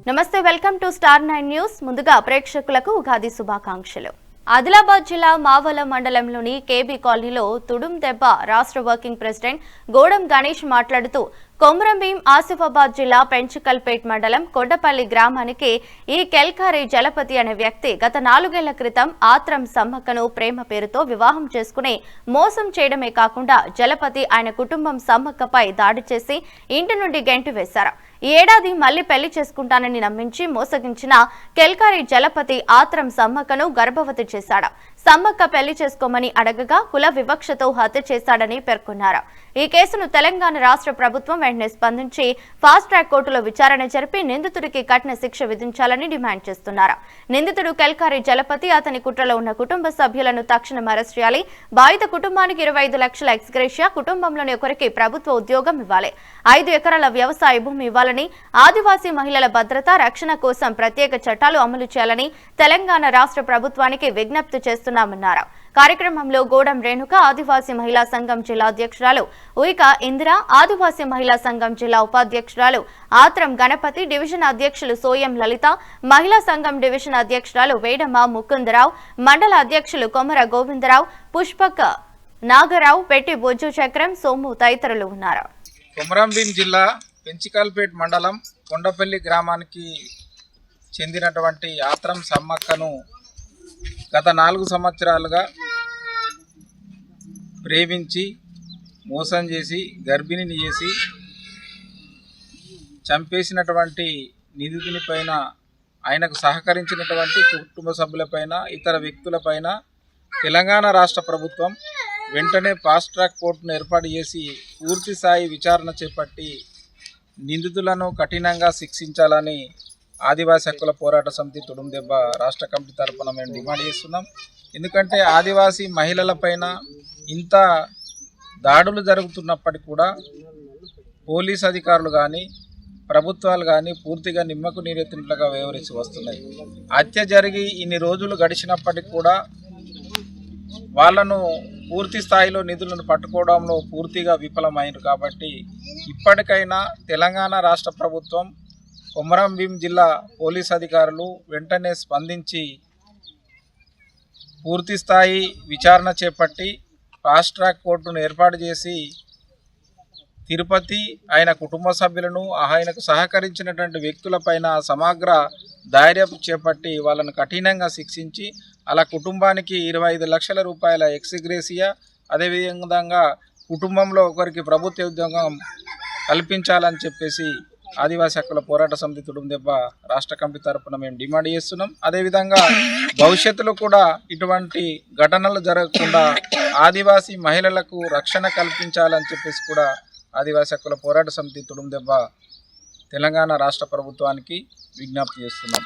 నమస్తే, welcome to star 9 news. ముందుగా ప్రేక్షకులకు ఉగాది శుభాకాంక్షలు. ఆదిలాబాద్ జిల్లా మావల మండలంలోని కేబీ కాలనీలో తుడుం దెబ్బ రాష్ట్ర వర్కింగ్ ప్రెసిడెంట్ గోడం గణేష్ మాట్లాడుతూ కొమరంభీం ఆసిఫాబాద్ జిల్లా పెంచుకల్పేట్ మండలం కొండపల్లి గ్రామానికి ఈ కెల్కారి జలపతి అనే వ్యక్తి గత 4 ఏళ్ల క్రితం ఆత్రం సమ్మక్కను ప్రేమ పేరుతో వివాహం చేసుకుని మోసం చేయడమే కాకుండా జలపతి ఆయన కుటుంబం సమ్మక్కపై దాడి చేసి ఇంటి నుండి గెంటి వేశారు. ఈ ఏడాది మళ్లీ పెళ్లి చేసుకుంటానని నమ్మించి మోసగించిన కెల్కారి జలపతి ఆత్రం సమ్మక్కను గర్భవతి చేశాడు. సమ్మక్క పెళ్లి చేసుకోమని అడగగా కుల వివక్షతో హత్య చేశాడని పేర్కొన్నారు. ఈ కేసును తెలంగాణ రాష్ట్ర ప్రభుత్వం వెంటనే స్పందించి ఫాస్ట్ ట్రాక్ కోర్టులో విచారణ జరిపి నిందితుడికి కఠిన శిక్ష విధించాలని డిమాండ్ చేస్తున్నారు. నిందితుడు కెల్కారి జలపతి, అతని కుట్రలో ఉన్న కుటుంబ సభ్యులను తక్షణం అరెస్ట్ చేయాలి. బాధిత కుటుంబానికి 25 లక్షల ఎక్స్గ్రేషియా, కుటుంబంలోని ఒకరికి ప్రభుత్వ ఉద్యోగం ఇవ్వాలి. 5 ఎకరాల వ్యవసాయ భూమి ఇవ్వాలని, ఆదివాసీ మహిళల భద్రత, రక్షణ కోసం ప్రత్యేక చట్టాలు అమలు చేయాలని తెలంగాణ రాష్ట్ర ప్రభుత్వానికి విజ్ఞప్తి చేస్తున్నామన్నారు. కార్యక్రమంలో గోడం రేణుక, ఆదివాసీ మహిళా సంఘం జిల్లా అధ్యక్షురాలు ఉయిక ఇందిర, ఆదివాసీ మహిళా సంఘం జిల్లా ఉపాధ్యక్షురాలు ఆత్రం గణపతి, డివిజన్ అధ్యక్షులు సోయం లలిత, మహిళా సంఘం డివిజన్ అధ్యక్షురాలు వేడమ్మ ముకుందరావు, మండల అధ్యక్షులు కొమర గోవిందరావు, పుష్పక నాగరావు, పెట్టి బొజ్జు చక్రం, సోము తదితరులు ఉన్నారు. కొమరంభీం జిల్లా పెంచికల్పేట్ మండలం కొండపల్లి గ్రామానికి చెందినటువంటి ఆత్రం సమ్మక్కను గత 4 సంవత్సరాలుగా ప్రేమించి మోసం చేసి గర్భిణిని చేసి చంపేసినటువంటి నిందితుని పైన, ఆయనకు సహకరించినటువంటి కుటుంబ సభ్యులపైన, ఇతర వ్యక్తులపైన తెలంగాణ రాష్ట్ర ప్రభుత్వం వెంటనే ఫాస్ట్ ట్రాక్ కోర్టును ఏర్పాటు చేసి పూర్తి స్థాయి విచారణ చేపట్టి నిందితులను కఠినంగా శిక్షించాలని ఆదివాసీ హక్కుల పోరాట సమితి తుడుం దెబ్బ రాష్ట్ర కమిటీ తరఫున మేము డిమాండ్ చేస్తున్నాం. ఎందుకంటే ఆదివాసీ మహిళలపైన ఇంత దాడులు జరుగుతున్నప్పటికీ కూడా పోలీస్ అధికారులు కానీ ప్రభుత్వాలు కానీ పూర్తిగా నిమ్మకు నీరెత్తినట్లుగా వ్యవహరించి వస్తున్నాయి. హత్య జరిగి ఇన్ని రోజులు గడిచినప్పటికీ కూడా వాళ్ళను పూర్తి స్థాయిలో నిధులను పట్టుకోవడంలో పూర్తిగా విఫలమైనరు. కాబట్టి ఇప్పటికైనా తెలంగాణ రాష్ట్ర ప్రభుత్వం, కొమరంభీం జిల్లా పోలీస్ అధికారులు వెంటనే స్పందించి పూర్తి స్థాయి విచారణ చేపట్టి ఫాస్ట్ ట్రాక్ కోర్టును ఏర్పాటు చేసి తిరుపతి, ఆయన కుటుంబ సభ్యులను, ఆయనకు సహకరించినటువంటి వ్యక్తులపైన సమగ్ర ధైర్యం చేపట్టి వాళ్ళను కఠినంగా శిక్షించి అలా కుటుంబానికి 25 లక్షల రూపాయల ఎక్స్గ్రేషియా, అదేవిధంగా కుటుంబంలో ఒకరికి ప్రభుత్వ ఉద్యోగం కల్పించాలని చెప్పేసి ఆదివాసీ హక్కుల పోరాట సమితి తుడుం దెబ్బ రాష్ట్ర కమిటీ తరఫున మేము డిమాండ్ చేస్తున్నాం. అదేవిధంగా భవిష్యత్తులో కూడా ఇటువంటి ఘటనలు జరగకుండా ఆదివాసీ మహిళలకు రక్షణ కల్పించాలని చెప్పేసి కూడా ఆదివాసీ హక్కుల పోరాట సమితి తుడుం దెబ్బ తెలంగాణ రాష్ట్ర ప్రభుత్వానికి విజ్ఞప్తి చేస్తున్నాం.